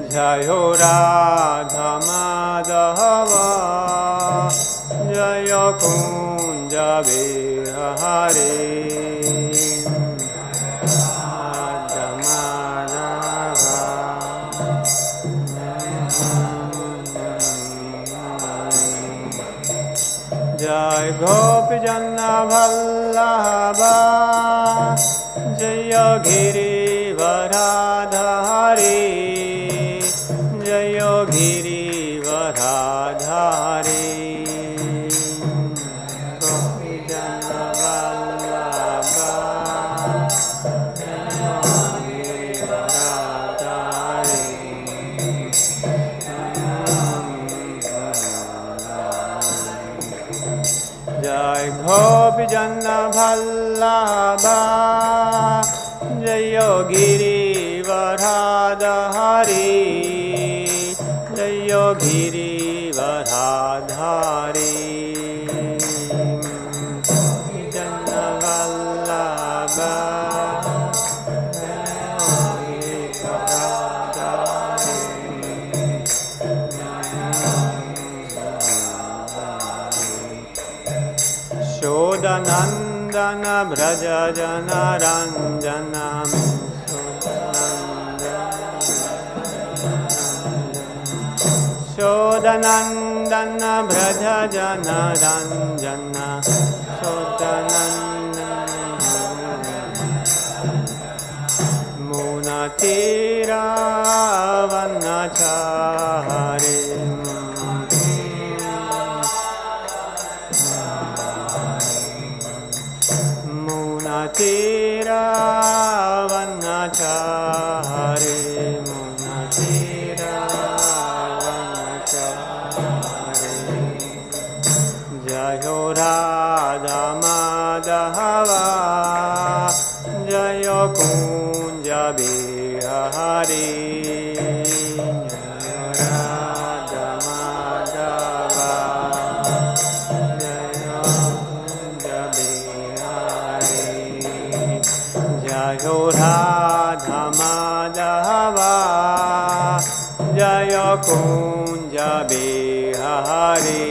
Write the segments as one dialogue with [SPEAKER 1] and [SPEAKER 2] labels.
[SPEAKER 1] Jayo Radha Madhava Jayo Kunja Bihari Radha Madhava Jai Gopi Janna Vallabha Jaya Giri Varadhari Jayo Giri Varadhari Gopi Janna Vallabha Giri Varadhari Jai Gopi Janna Vallabha Jayo Giri Varadhari Jayo Giri Varadhari Janna Vallabha Jayo Giri Varadhari Shodanandana Braja Jana Ranjana Shodanandana Braja Jana Ranjana Shodanandana Munatira Vanachari Munatira Vanachari Munatira Jayo Radha Madhava Jayo Kunja Bihari Jayo Radha Madhava Jayo Kunja Bihari Jayo Radha Madhava Jayo Kunja Bihari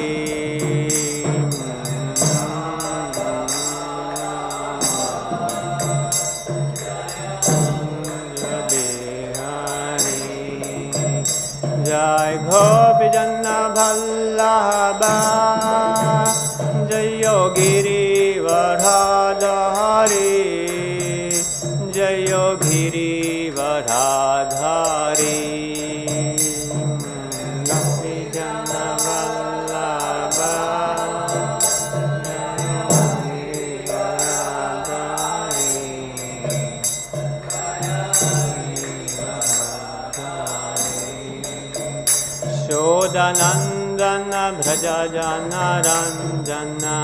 [SPEAKER 1] Jai Gopi Janna Vallabha Jayo Giri Varadhari Jayo Giri Varadhari Gopi Janna Vallabha Jayo Giri Varadhari Shodanandana Braja Jana Ranjana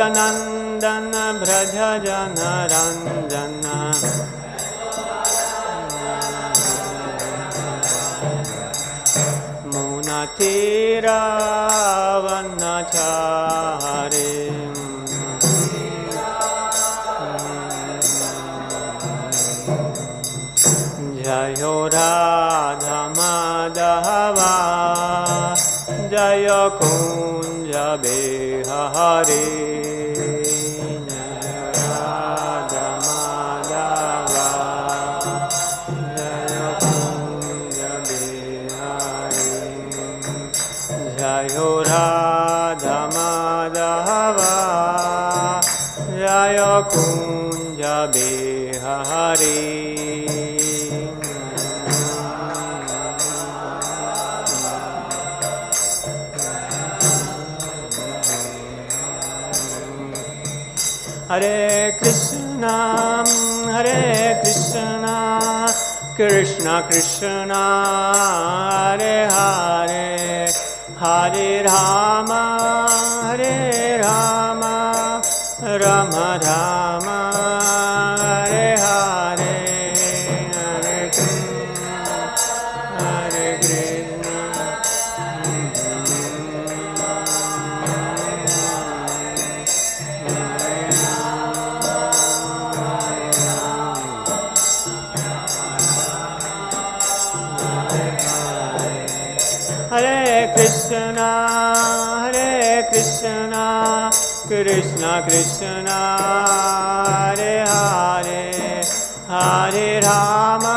[SPEAKER 1] Shodanandana Braja Jana Ranjana Munatira Vanachari Jayo Radha Madhava Jayo Kunja Bihari Jayo Radha Madhava Jayo Kunja Bihari Jayo Radha Madhava Jayo Kunja Bihari Hare Krishna, Krishna Krishna, Hare Hare, Hare Rama, Rama Rama, Hare Hare, Hare Krishna, Hare Krishna, Krishna Krishna, Hare Hare, Hare Rama,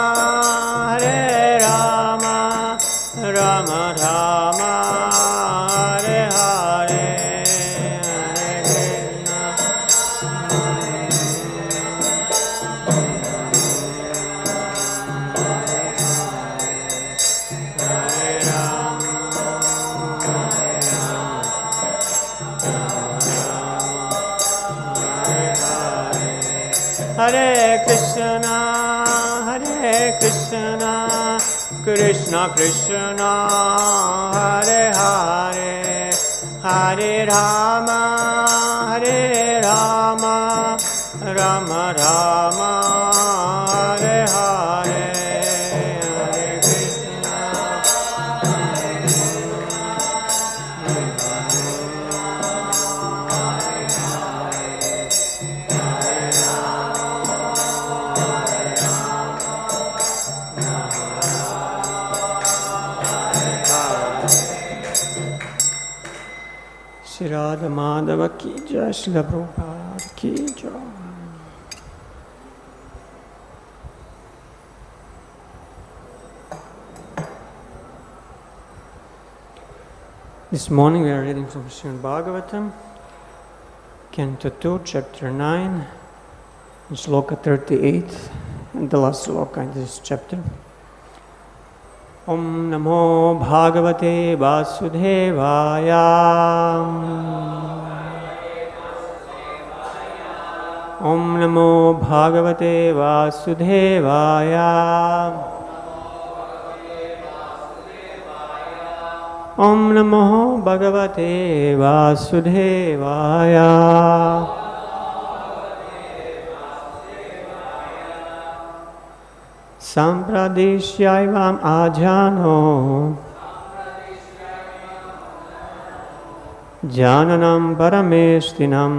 [SPEAKER 1] Rama Rama, Hare Hare, Hare Krishna. Hare Krishna, Krishna Krishna, Hare Hare, Hare Rama, Rama Rama, Hare Hare, Hare Krishna. Shri Radha Madhava ki jai, Srila Prabhupada ki jai. This morning we are reading from Srimad Bhagavatam, Canto 2, Chapter 9, and Sloka 38, and the last sloka in this chapter. Om Namo Bhagavate Vasudevaya. Om Namo Bhagavate Vasudevaya. Om Namo Bhagavate Vasudevaya. Sampradishyaivam ajano jananam parameshtinam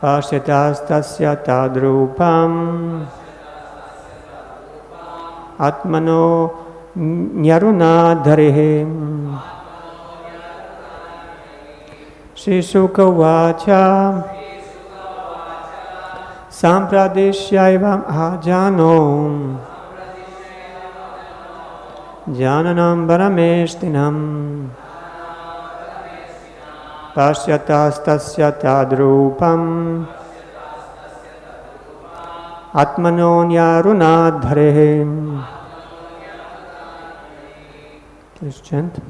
[SPEAKER 1] pasyatastasya tadrupam atmano nyarunadharehe. Shri Shuka Vacha Sampradishyaivam ajano jananam parameshtinam pasyatastasya tadrupam atmano nyarunadharehe. Please chant.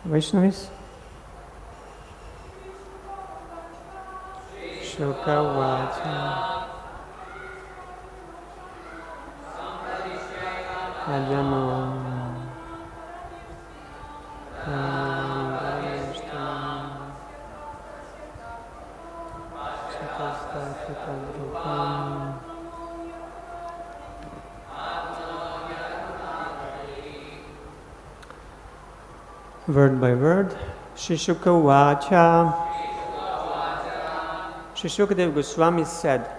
[SPEAKER 1] Vaishnavis? Shuka Vacha Ajano Word by word, Shri Shuka Vacha. Shri Shukadev Goswami said,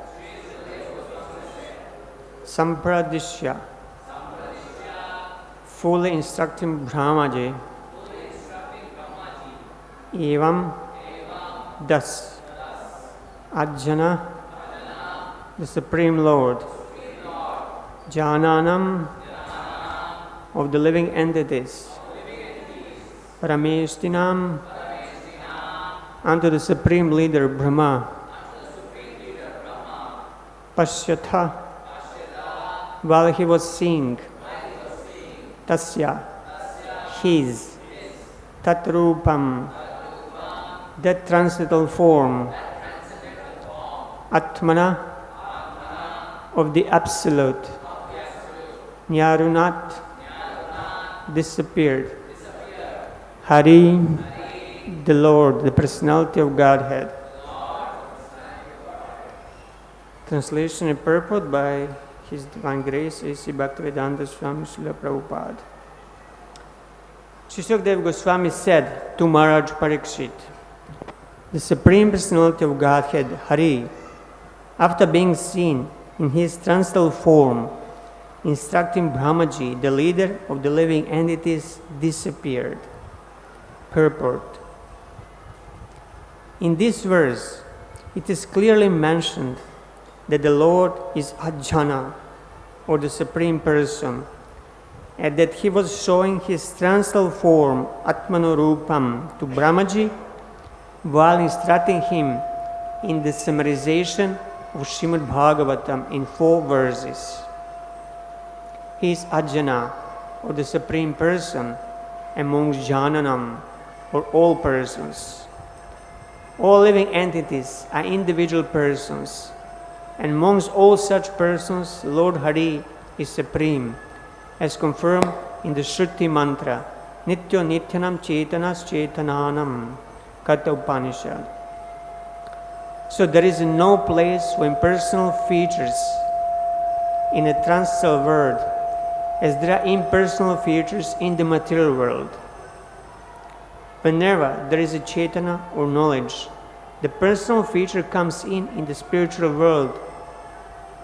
[SPEAKER 1] Sampradishya, fully instructing Brahmaji, evam, thus, Ajjana, the Supreme Lord, Jananam, of the living entities, Rameshtinam, unto the Supreme Leader Brahma, Pashyatha, while he was seeing, Tasya, his, Tatrupam, that transcendental form, Atmana, of the Absolute, Nyarunat, disappeared. Hari, the Lord, the personality of Godhead. Translation and purport by His Divine Grace, A.C. Bhaktivedanta Swami Srila Prabhupada. Sri Sukadeva Goswami said to Maharaj Parikshit, the Supreme Personality of Godhead, Hari, after being seen in his transcendental form, instructing Brahmaji, the leader of the living entities, disappeared. Purport. In this verse, it is clearly mentioned that the Lord is Ajjana, or the Supreme Person, and that he was showing his transcendental form, Atmanorupam, to Brahmaji, while instructing him in the summarization of Srimad Bhagavatam in 4 verses. He is Ajjana, or the Supreme Person, amongst Jananam, or all persons. All living entities are individual persons, and amongst all such persons, Lord Hari is supreme, as confirmed in the Shruti mantra, Nityo Nityanam Chetanas Chetananam, Katha Upanishad. So there is no place when personal features in a transcendental world as there are impersonal features in the material world. Whenever there is a Chetana or knowledge, the personal feature comes in the spiritual world.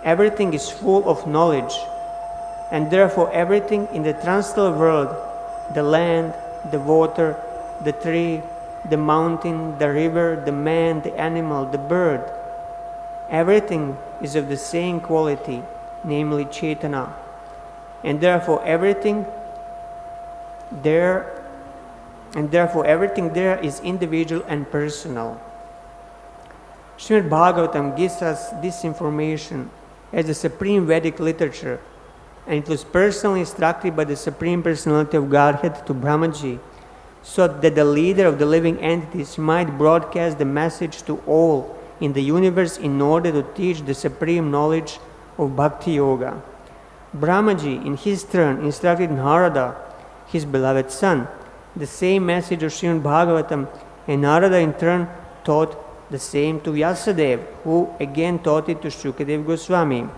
[SPEAKER 1] Everything is full of knowledge, and therefore everything in the transcendental world, the land, the water, the tree, the mountain, the river, the man, the animal, the bird, everything is of the same quality, namely Chetana. And therefore everything there is individual and personal. Srimad Bhagavatam gives us this information as the supreme Vedic literature, and it was personally instructed by the Supreme Personality of Godhead to Brahmaji, so that the leader of the living entities might broadcast the message to all in the universe in order to teach the supreme knowledge of Bhakti Yoga. Brahmaji, in his turn, instructed Narada, his beloved son, the same message of Srimad Bhagavatam, and Narada in turn taught the same to Vyasadeva, who again taught it to Sukadeva Goswami.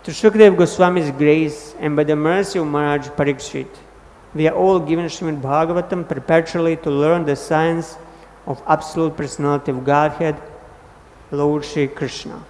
[SPEAKER 1] To Sukadeva Goswami's grace and by the mercy of Maharaj Parikshit, we are all given Srimad Bhagavatam perpetually to learn the science of Absolute Personality of Godhead, Lord Shri Krishna.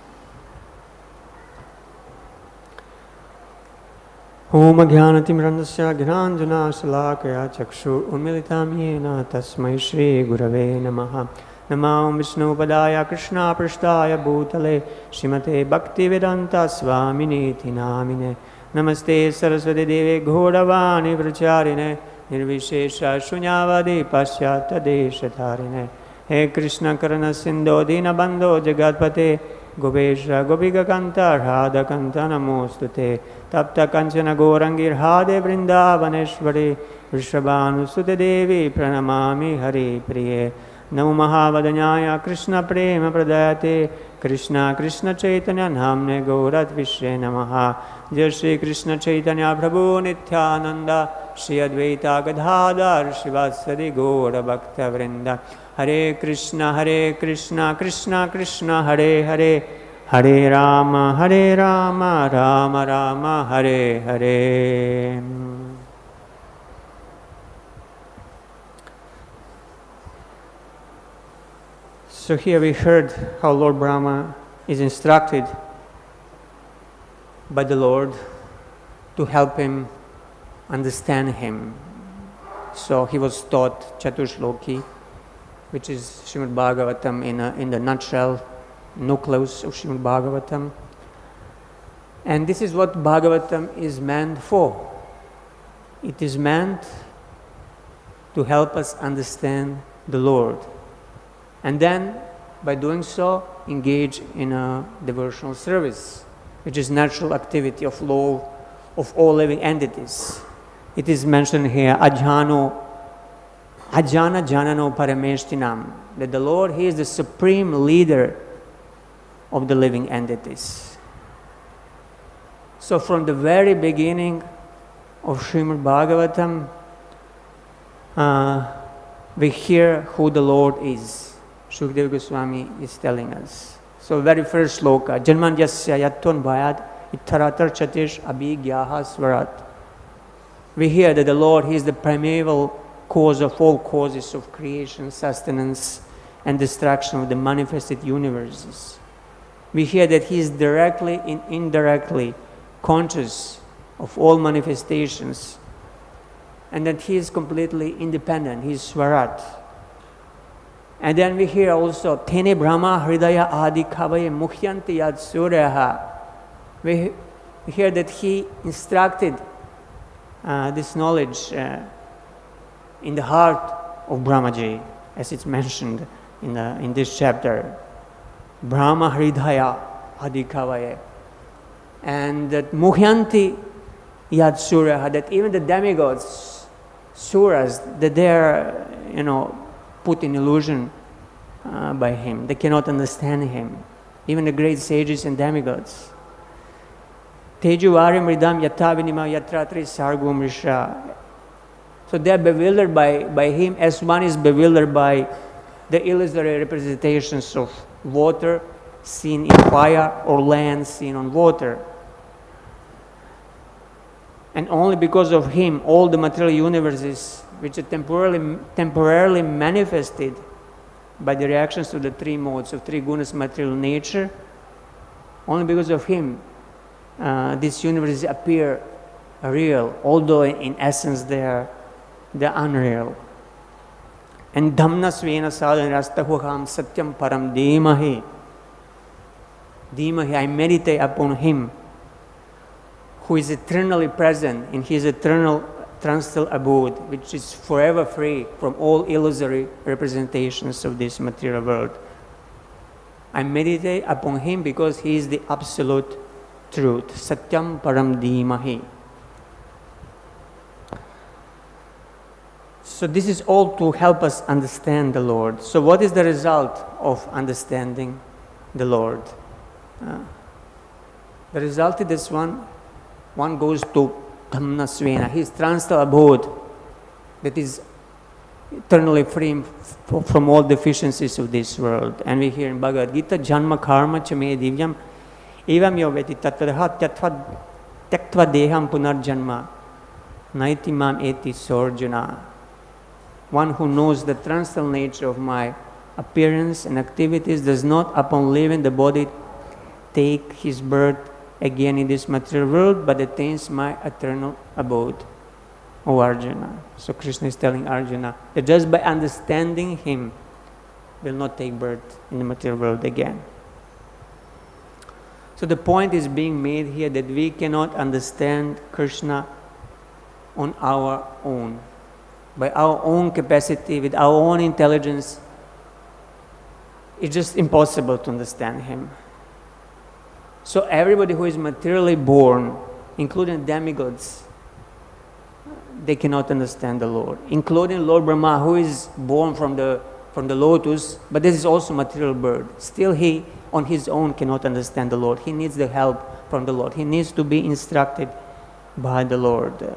[SPEAKER 1] Om Jnanatimrandasya Gnanjana Salakaya Chakshur Unmilitam Yena Tasmai Shri Gurave Namaha. Namam Vishnu Padaya Krishna Prashtaya Bhutale Srimate Bhaktivedanta Swaminiti Namine. Namaste Saraswati Deve Ghodavani Vracharine Nirvishesha Shunyavadi Pasyata Deshatharine. He Krishna Karana Sindho Dina Bandho Jagatpate Gopesha Gopiga Kanta Radha Kanta Namostute Tapta Kanchana Gorangir Hade Vrindavaneshwari Vrishabhanu Sute Devi Pranamami Hari Priye. Namo Mahavadanyaya Krishna Prema Pradayate Krishna Krishna Chaitanya Namne Gaurat Vishre Namaha. Jai Shri Krishna Chaitanya Prabhu Nityananda Shri Advaita Gadadhar Shivasadi Gaura Bhakta Vrinda. Hare Krishna Krishna Krishna Hare Hare Hare Rama Rama Rama Hare Hare. So here we heard how Lord Brahma is instructed by the Lord to help him understand him. So he was taught Chatushloki, which is Srimad Bhagavatam in the nutshell, nucleus of Srimad Bhagavatam. And this is what Bhagavatam is meant for. It is meant to help us understand the Lord. And then, by doing so, engage in a devotional service, which is natural activity of law of all living entities. It is mentioned here, ajana janano parameshtinam, that the Lord, He is the supreme leader of the living entities. So from the very beginning of Srimad Bhagavatam, we hear who the Lord is. Shukadeva Goswami is telling us. So very first sloka, Janman yasya yatton bhayat ittaratar chatish abhigyaha swarat. We hear that the Lord, He is the primeval cause of all causes of creation, sustenance, and destruction of the manifested universes. We hear that He is directly and indirectly conscious of all manifestations, and that He is completely independent. He is Swarat. And then we hear also, Tene Brahma Hridaya Adi Kavaye Mukhyanti Yad Suryaha. We hear that He instructed this knowledge in the heart of Brahmaji, as it's mentioned in this chapter. Brahma Hridaya Adi Kavaye. And that Mukhyanti Yad Suryaha, that even the demigods, Suras, that they are, put in illusion by Him. They cannot understand Him. Even the great sages and demigods. Tejuvari mridam yatavinima yatratri sargum risha. So they are bewildered by Him as one is bewildered by the illusory representations of water seen in fire or land seen on water. And only because of Him, all the material universes, which are temporarily manifested by the reactions to the three modes of three gunas material nature, only because of Him, these universes appear real, although in essence they're unreal. And dhamna svena sadhanirastahuham satyam param dhimahi. Dhimahi, I meditate upon Him who is eternally present in His eternal transcendental abode, which is forever free from all illusory representations of this material world. I meditate upon Him because He is the absolute truth. Satyam param dhimahi. So this is all to help us understand the Lord. So what is the result of understanding the Lord? The result is this one goes to Dhamna Svena, His transcendental abode that is eternally free from all deficiencies of this world. And we hear in Bhagavad Gita, Janma karma chame divyam evam yoveti tatvadaha tyaktva deham punarjanma naiti mam eti sorjuna. One who knows the transcendental nature of my appearance and activities does not, upon leaving the body, take his birth again in this material world, but attains my eternal abode, O Arjuna. So Krishna is telling Arjuna that just by understanding Him, will not take birth in the material world again. So the point is being made here that we cannot understand Krishna on our own. By our own capacity, with our own intelligence, it's just impossible to understand Him. So everybody who is materially born, including demigods, they cannot understand the Lord, including Lord Brahma, who is born from the lotus, but this is also material birth. Still he, on his own, cannot understand the Lord. He needs the help from the Lord. He needs to be instructed by the Lord.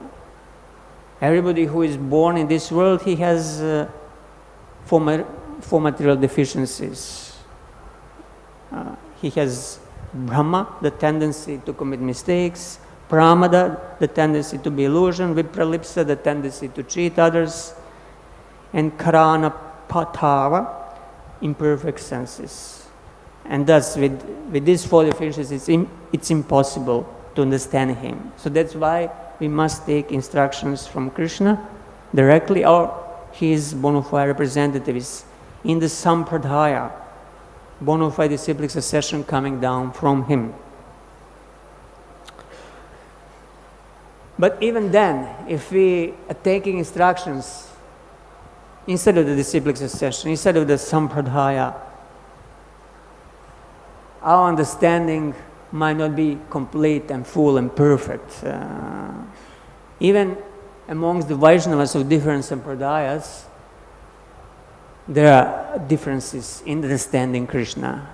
[SPEAKER 1] Everybody who is born in this world, he has four material deficiencies. He has Brahma, the tendency to commit mistakes; Pramada, the tendency to be illusion; Vipralipsa, the tendency to cheat others; and Karana Patava, imperfect senses. And thus, with these four deficiencies, it's impossible to understand Him. So that's why we must take instructions from Krishna directly, or his bona fide representatives in the sampradaya, bona fide disciplic succession coming down from him. But even then, if we are taking instructions instead of the disciplic succession, instead of the sampradaya, our understanding might not be complete and full and perfect. Even amongst the Vaishnavas of different sampradayas, there are differences in understanding Krishna.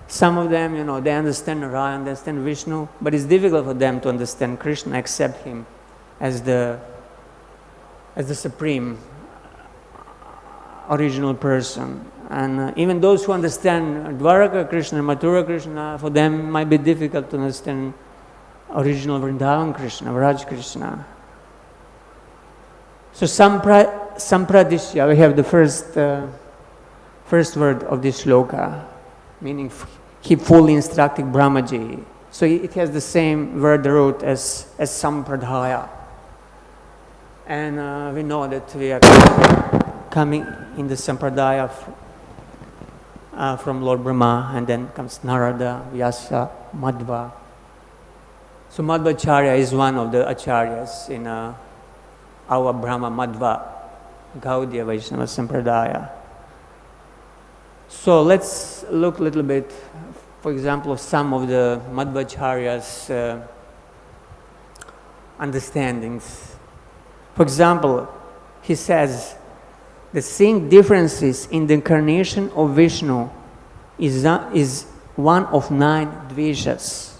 [SPEAKER 1] Some of them, they understand Narayana, understand Vishnu, but it's difficult for them to understand Krishna, accept him as the supreme original person. And even those who understand Dwaraka Krishna, Mathura Krishna, for them it might be difficult to understand original Vrindavan Krishna, Vraj Krishna. So Sampradishya, we have the first word of this shloka, meaning he fully instructed Brahmaji. So it has the same word root as Sampradaya. And we know that we are coming in the Sampradaya from Lord Brahma, and then comes Narada, Vyasa, Madhva. So Madhvacharya is one of the acharyas in our Brahma Madhva Gaudiya Vaishnava Sampradaya. So let's look a little bit, for example, of some of the Madhvacharya's understandings. For example, he says that seeing differences in the incarnation of Vishnu is one of 9 dveshas.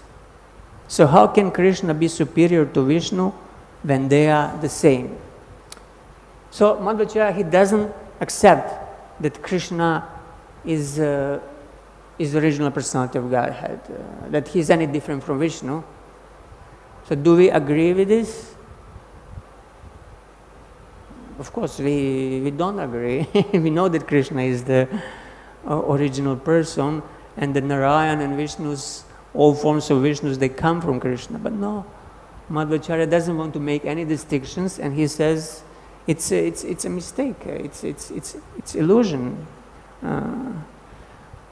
[SPEAKER 1] So how can Krishna be superior to Vishnu when they are the same? So Madhvacharya, he doesn't accept that Krishna is the original personality of Godhead, that he is any different from Vishnu. So do we agree with this? Of course, we don't agree. We know that Krishna is the original person, and the Narayan and Vishnu's, all forms of Vishnus, they come from Krishna. But no, Madhvacharya doesn't want to make any distinctions, and he says it's a mistake. It's illusion.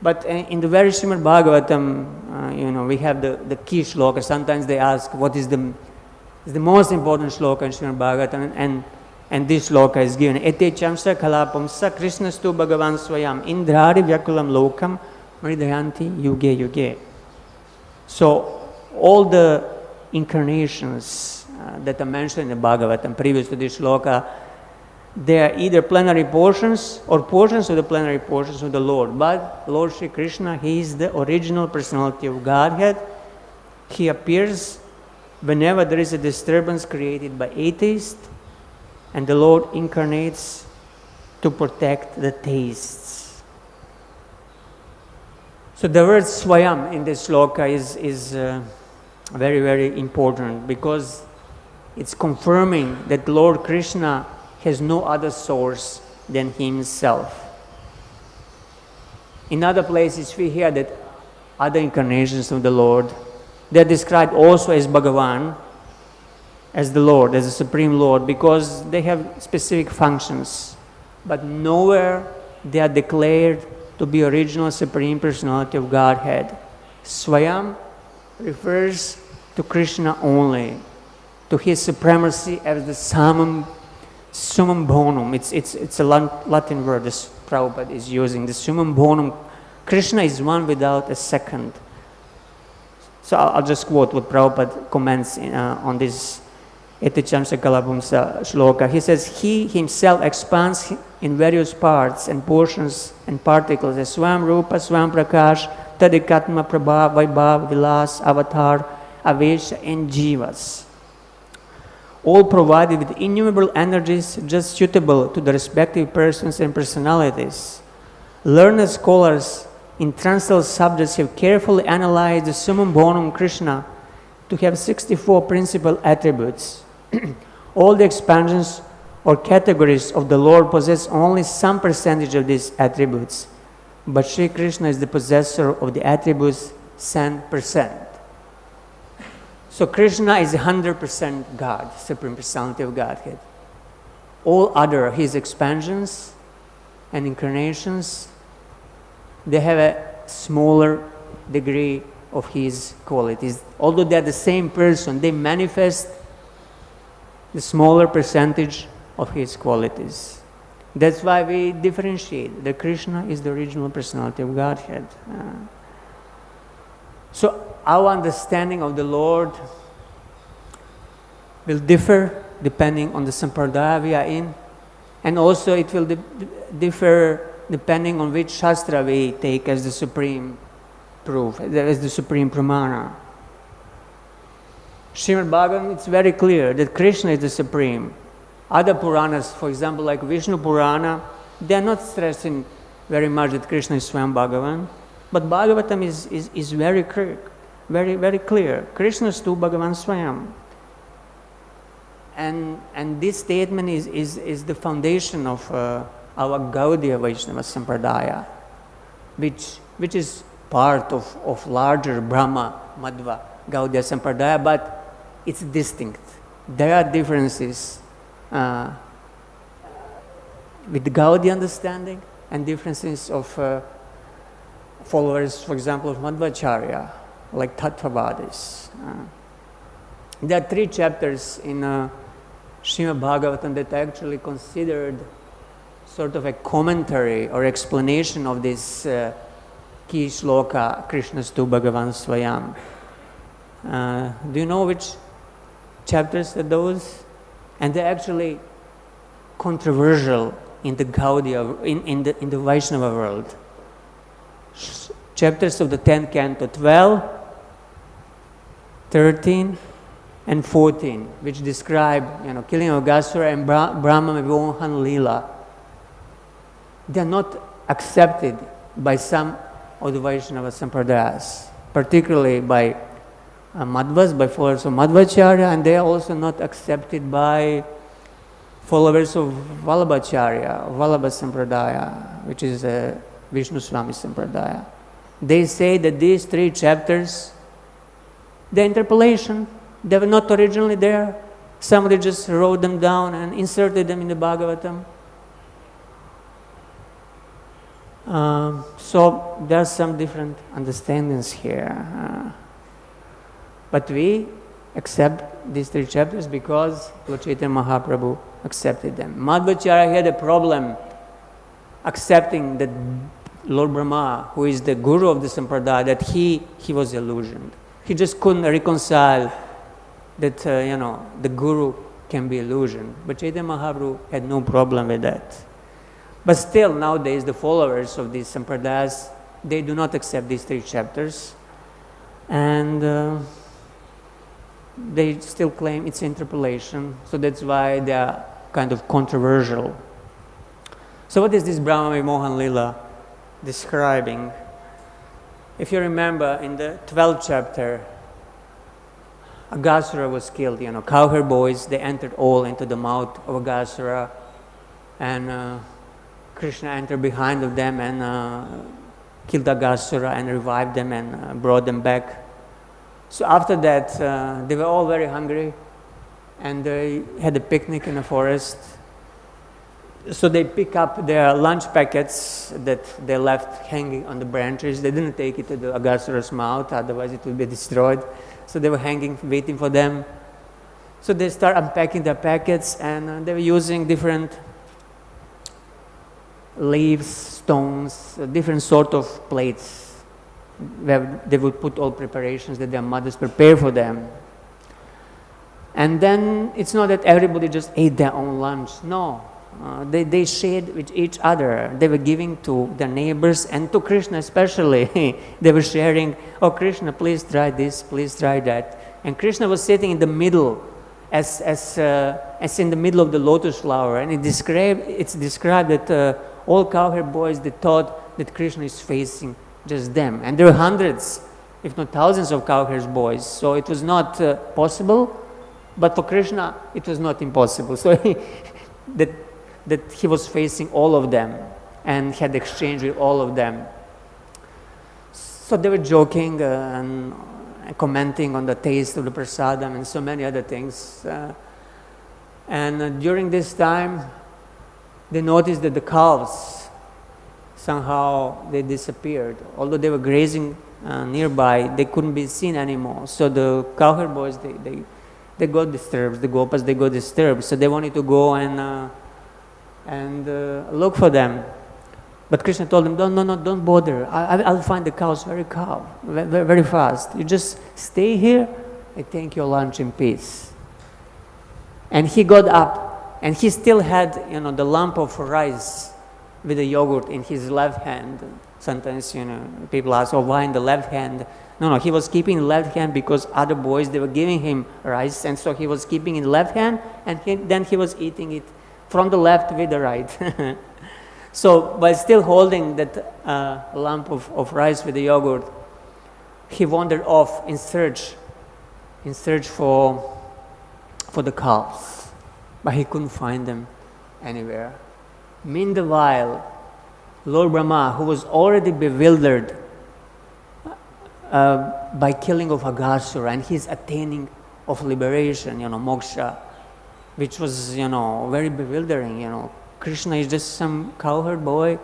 [SPEAKER 1] But in the very Srimad Bhagavatam, we have the key shloka. Sometimes they ask what is the most important shloka in Srimad Bhagavatam, and this shloka is given. Ete chamsa kalapamsa Krishnastu Bhagavan Swayam Indrari Vyakulam Lokam Mridayanti Yuge Yuge. So all the incarnations that are mentioned in the Bhagavatam previous to this shloka, they are either plenary portions or portions of the plenary portions of the Lord. But Lord Sri Krishna, he is the original personality of Godhead. He appears whenever there is a disturbance created by atheists, and the Lord incarnates to protect the theists. So the word Swayam in this shloka is very, very important, because it's confirming that Lord Krishna has no other source than himself. In other places we hear that other incarnations of the Lord, they're described also as Bhagavan, as the Lord, as the Supreme Lord, because they have specific functions. But nowhere they are declared to be original Supreme Personality of Godhead. Swayam refers to Krishna only, to his supremacy as the summum bonum. It's a Latin word this Prabhupada is using, the summum bonum. Krishna is one without a second. So I'll just quote what Prabhupada comments on this Etichamsa Kalapumsa shloka. He says, he himself expands in various parts and portions and particles as Swam Rupa, Swam Prakash, Tadikatma, Prabha, Vaibhav, Vilas, Avatar, Avesha, and Jivas. All provided with innumerable energies just suitable to the respective persons and personalities. Learned scholars in transcendental subjects have carefully analyzed the summum bonum Krishna to have 64 principal attributes. All the expansions or categories of the Lord possess only some percentage of these attributes, but Sri Krishna is the possessor of the attributes 100%. So Krishna is 100% God, Supreme Personality of Godhead. All other, his expansions and incarnations, they have a smaller degree of his qualities. Although they're the same person, they manifest the smaller percentage of his qualities. That's why we differentiate that Krishna is the original personality of Godhead. So our understanding of the Lord will differ depending on the sampradaya we are in, and also it will differ depending on which shastra we take as the supreme proof, as the supreme pramana. Srimad Bhagavatam, it's very clear that Krishna is the supreme. Other Puranas, for example, like Vishnu Purana, they are not stressing very much that Krishna is Swayam Bhagavan, but Bhagavatam is very clear, very clear. Krishna is tu Bhagavan Swayam. And this statement is the foundation of our Gaudiya Vaishnava Sampradaya, which is part of larger Brahma Madhva Gaudiya Sampradaya, but it's distinct. There are differences with the Gaudiya understanding and differences of followers, for example, of Madhvacharya, like Tattvavadis. There are 3 chapters in Srimad Bhagavatam that are actually considered sort of a commentary or explanation of this key shloka, Krishna's tu Bhagavan Swayam. Do you know which chapters are those? And they're actually controversial in the Gaudiya, in the Vaishnava world. Chapters of the 10th canto, 12, 13, and 14, which describe, killing of Aghasura and Brahma Vimohan Lila. They are not accepted by some of the Vaishnava Sampradayas, particularly by Madhvas, by followers of Madhvacharya, and they are also not accepted by followers of Vallabhacharya, Vallabha Sampradaya, which is a Vishnu Swami Sampradaya. They say that these 3 chapters, the interpolation, they were not originally there. Somebody just wrote them down and inserted them in the Bhagavatam. So there are some different understandings here. But we accept these 3 chapters because Lord Chaitanya Mahaprabhu accepted them. Madhvacharya had a problem accepting that Lord Brahma, who is the guru of the Sampradaya, that he was illusioned. He just couldn't reconcile that, the guru can be illusioned. But Chaitanya Mahaprabhu had no problem with that. But still, nowadays, the followers of these Sampradayas, they do not accept these 3 chapters. And they still claim it's interpolation. So that's why they are kind of controversial. So what is this Brahma Vimohan Lila describing? If you remember, in the 12th chapter, Aghasura was killed. Cowherd boys, they entered all into the mouth of Aghasura, and Krishna entered behind of them and killed Aghasura and revived them and brought them back. So after that, they were all very hungry, and they had a picnic in the forest. So they pick up their lunch packets that they left hanging on the branches. They didn't take it to the Aghasura's mouth, otherwise it would be destroyed. So they were hanging, waiting for them. So they start unpacking their packets, and they were using different leaves, stones, different sort of plates, where they would put all preparations that their mothers prepare for them. And then it's not that everybody just ate their own lunch. No, they shared with each other. They were giving to their neighbors and to Krishna especially. They were sharing, oh Krishna, please try this, please try that. And Krishna was sitting in the middle, as in the middle of the lotus flower. And it's described that all cowherd boys, they thought that Krishna is facing just them. And there were hundreds, if not thousands of cowherd boys. So it was not possible, but for Krishna, it was not impossible. So that he was facing all of them and had exchange with all of them. So they were joking, and commenting on the taste of the prasadam and so many other things. And during this time, they noticed that the calves, somehow they disappeared. Although they were grazing nearby, they couldn't be seen anymore. So the cowherd boys, they got disturbed. The gopas, they got disturbed. So they wanted to go and look for them. But Krishna told them, no, don't bother. I'll find the cows very fast. You just stay here and take your lunch in peace. And he got up, and he still had, the lump of rice with the yogurt in his left hand. Sometimes, people ask, why in the left hand? No, he was keeping the left hand because other boys, they were giving him rice, and so he was keeping in the left hand, and then he was eating it from the left with the right. So, by still holding that lump of rice with the yogurt, he wandered off in search for the calves, but he couldn't find them anywhere. Meanwhile, Lord Brahma, who was already bewildered by killing of Aghasura and his attaining of liberation, moksha, which was, very bewildering, Krishna is just some cowherd boy,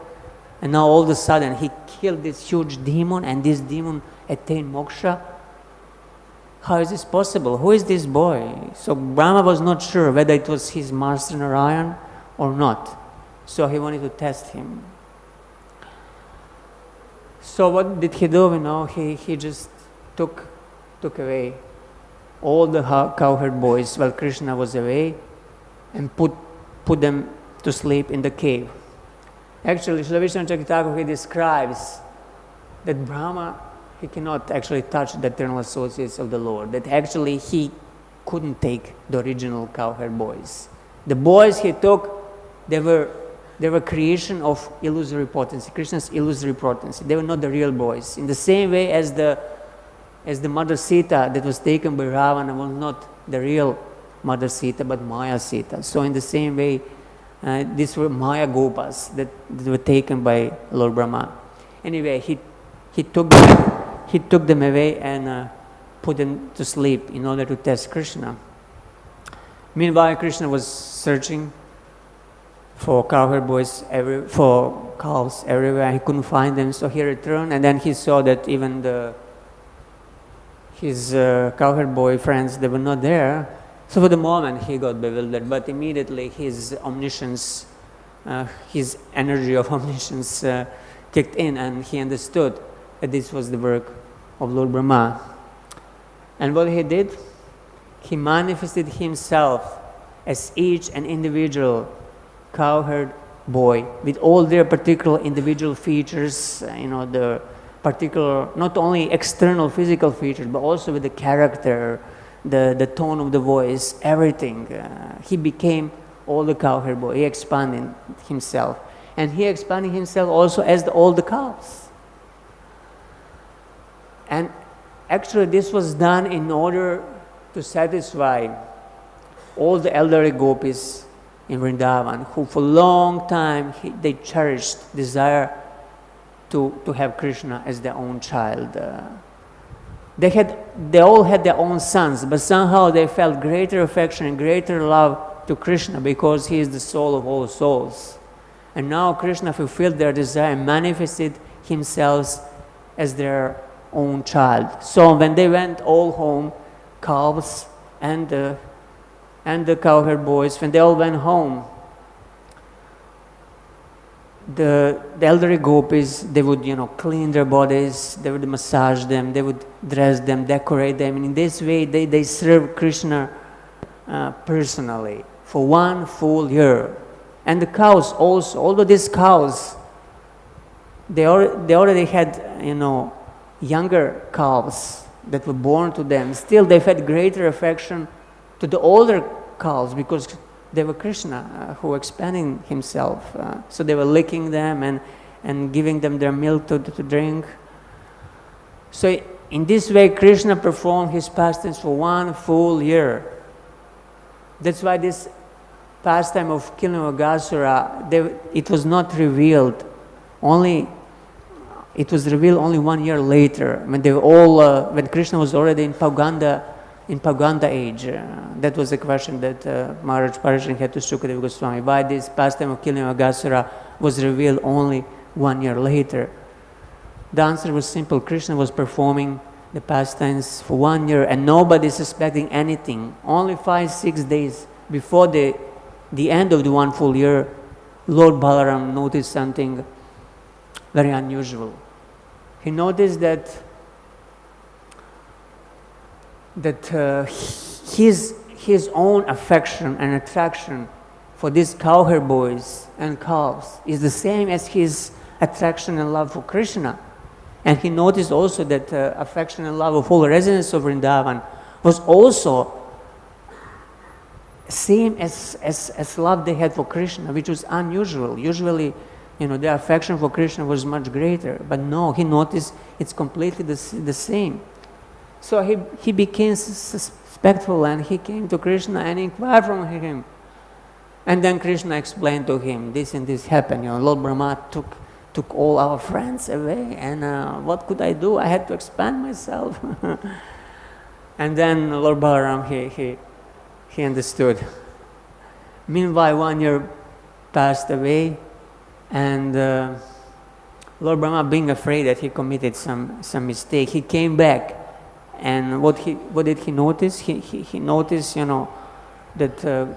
[SPEAKER 1] and now all of a sudden he killed this huge demon, and this demon attained moksha. How is this possible? Who is this boy? So Brahma was not sure whether it was his master Narayan or not. So he wanted to test him. So what did he do? He just took away all the cowherd boys while Krishna was away, and put them to sleep in the cave. Actually, Srila Vishnu Chakravarti, he describes that Brahma, he cannot actually touch the eternal associates of the Lord, that actually he couldn't take the original cowherd boys. The boys he took, they were creation of illusory potency, Krishna's illusory potency. They were not the real boys. In the same way as the mother Sita that was taken by Ravana was not the real mother Sita, but Maya Sita. So in the same way, these were Maya Gopas that were taken by Lord Brahma. Anyway, he took them away and put them to sleep in order to test Krishna. Meanwhile, Krishna was searching for cowherd boys, for cows everywhere. He couldn't find them, so he returned, and then he saw that even his cowherd boy friends, they were not there. So for the moment he got bewildered, but immediately his omniscience, his energy of omniscience kicked in, and he understood that this was the work of Lord Brahma. And what he did, he manifested himself as each and individual cowherd boy with all their particular individual features, the particular, not only external physical features, but also with the character, the tone of the voice, everything. He became all the cowherd boy. He expanded himself. And he expanded himself also as all the cows. And actually this was done in order to satisfy all the elderly gopis in Vrindavan, who for a long time they cherished desire to have Krishna as their own child. They all had their own sons, but somehow they felt greater affection and greater love to Krishna because he is the soul of all souls. And now Krishna fulfilled their desire and manifested himself as their own child. So when they went all home, calves and the cowherd boys, when they all went home, the elderly gopis, they would, clean their bodies, they would massage them, they would dress them, decorate them, and in this way they served Krishna personally for 1 full year. And the cows also, although these cows, they already had, younger calves that were born to them, still they had greater affection to the older cows because they were Krishna who expanding himself. So they were licking them and giving them their milk to drink. So in this way, Krishna performed his pastimes for 1 full year. That's why this pastime of killing Aghasura, it was not revealed only it was revealed only 1 year later, when they were all, when Krishna was already in Pauganda age. That was the question that Maharaj Parishad had to Sukadeva Goswami. Why this pastime of killing Aghasura was revealed only 1 year later? The answer was simple. Krishna was performing the pastimes for 1 year and nobody suspecting anything. Only 5-6 days before the end of the 1 full year, Lord Balaram noticed something very unusual. He noticed that his own affection and attraction for these cowherd boys and calves is the same as his attraction and love for Krishna. And he noticed also that affection and love of all residents of Vrindavan was also same as love they had for Krishna, which was unusual. Usually, their affection for Krishna was much greater. But no, he noticed it's completely the same. So he became suspectful and he came to Krishna and inquired from him. And then Krishna explained to him, this and this happened. Lord Brahma took all our friends away, and what could I do? I had to expand myself. And then Lord Balaram, he understood. Meanwhile, 1 year passed away, and Lord Brahma, being afraid that he committed some mistake, he came back. And what did he notice? He noticed, that the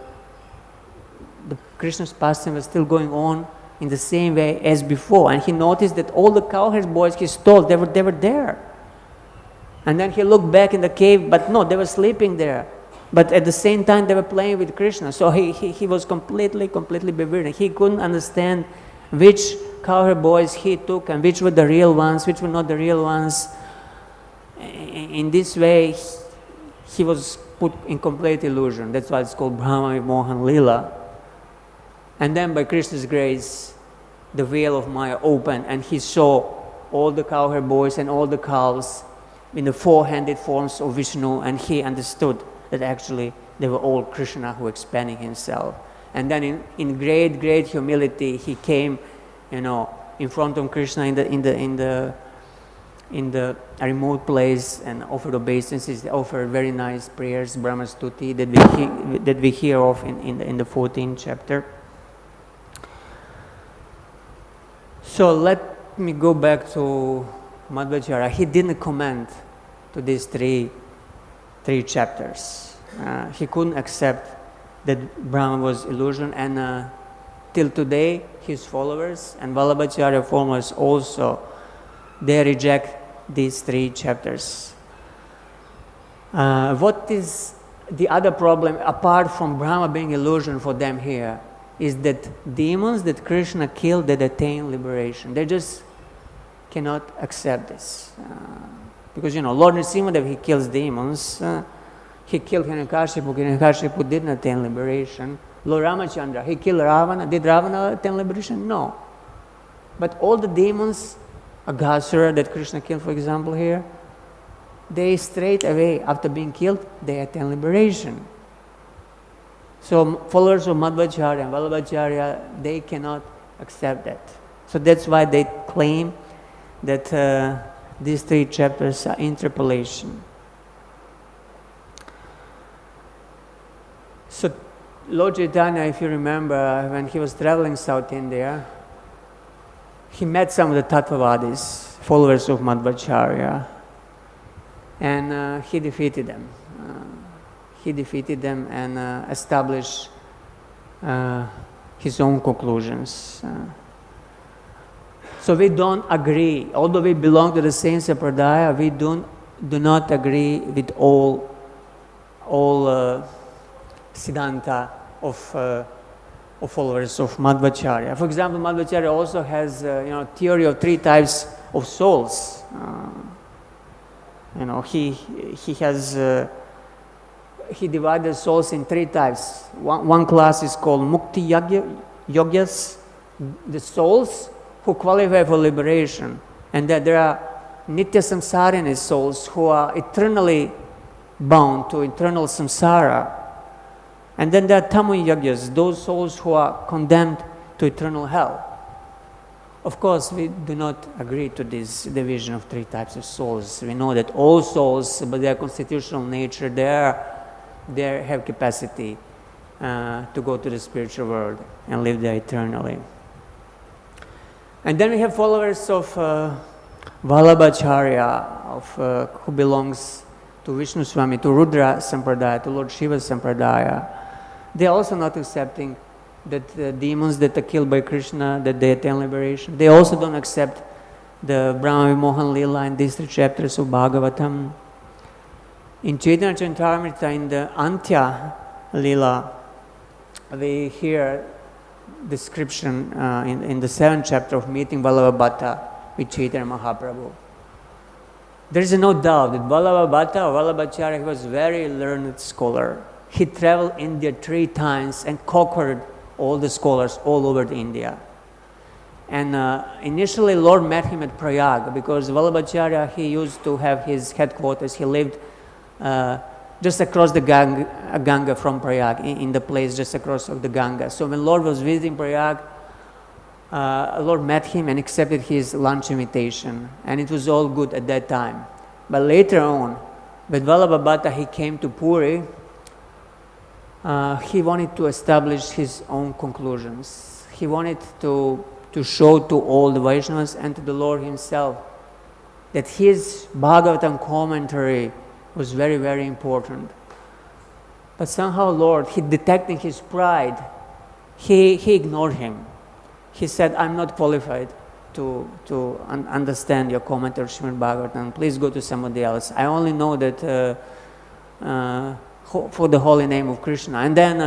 [SPEAKER 1] Krishna's pastime was still going on in the same way as before. And he noticed that all the cowherd boys he stole, they were there. And then he looked back in the cave, but no, they were sleeping there. But at the same time, they were playing with Krishna. So he was completely bewildered. He couldn't understand which cowherd boys he took and which were the real ones, which were not the real ones. In this way, he was put in complete illusion. That's why it's called Brahma Vimohan Lila. And then by Krishna's grace, the veil of Maya opened and he saw all the cowherd boys and all the cows in the four-handed forms of Vishnu, and he understood that actually they were all Krishna who expanding himself. And then in great humility, he came, in front of Krishna in the remote place and offered obeisances. They offered very nice prayers, Brahma Stuti, that we hear of in the 14th chapter. So let me go back to Madhvacharya. He didn't comment to these three chapters. He couldn't accept that Brahma was illusion, and till today his followers and Vallabhacharya followers also, they reject these 3 chapters. What is the other problem apart from Brahma being illusion for them here is that demons that Krishna killed, that attain liberation. They just cannot accept this. Because Lord Nrsimhadev, he kills demons. He killed Hiranyakashipu. Hiranyakashipu didn't attain liberation. Lord Ramachandra, he killed Ravana. Did Ravana attain liberation? No. But all the demons, Aghasura that Krishna killed, for example, here, they straight away, after being killed, they attain liberation. So followers of Madhvacharya and Vallabhacharya, they cannot accept that. So that's why they claim that these 3 chapters are interpolation. So Lord Chaitanya, if you remember, when he was traveling South India, he met some of the Tattvavadis, followers of Madhvacharya, and he defeated them. He defeated them and established his own conclusions. So we don't agree, although we belong to the same Sampradaya, we do not agree with all Siddhanta of followers of Madhvacharya. For example, Madhvacharya also has theory of 3 types of souls. He divided souls in 3 types. One class is called Mukti Yogyas, the souls who qualify for liberation, and that there are Nitya Samsarini souls who are eternally bound to eternal samsara. And then there are Tamu Yogyas, those souls who are condemned to eternal hell. Of course, we do not agree to this division of three types of souls. We know that all souls, by their constitutional nature, they have capacity to go to the spiritual world and live there eternally. And then we have followers of Vallabhacharya, who belongs to Vishnu Swami, to Rudra Sampradaya, to Lord Shiva Sampradaya. They are also not accepting that the demons that are killed by Krishna, that they attain liberation. They also don't accept the Brahma Vimohan Lila in these 3 chapters of Bhagavatam. In Chaitanya Charitamrita, in the Antya Lila, we hear description in the 7th chapter of meeting Vallabhabhata with Chaitanya Mahaprabhu. There is no doubt that Vallabhabhata or Vallabhacharya, he was a very learned scholar. He traveled India 3 times and conquered all the scholars all over India. And initially Lord met him at Prayag, because Vallabhacharya, he used to have his headquarters. He lived just across the Ganga from Prayag, in the place just across of the Ganga. So when Lord was visiting Prayag, Lord met him and accepted his lunch invitation, and it was all good at that time. But later on, with Vallabhabhata, he came to Puri. He wanted to establish his own conclusions. He wanted to show to all the Vaishnavas and to the Lord himself that his Bhagavatam commentary was very, very important. But somehow Lord, he detecting his pride, he ignored him. He said, I'm not qualified to understand your commentary of Srimad Bhagavatam. Please go to somebody else. I only know that for the holy name of Krishna. And then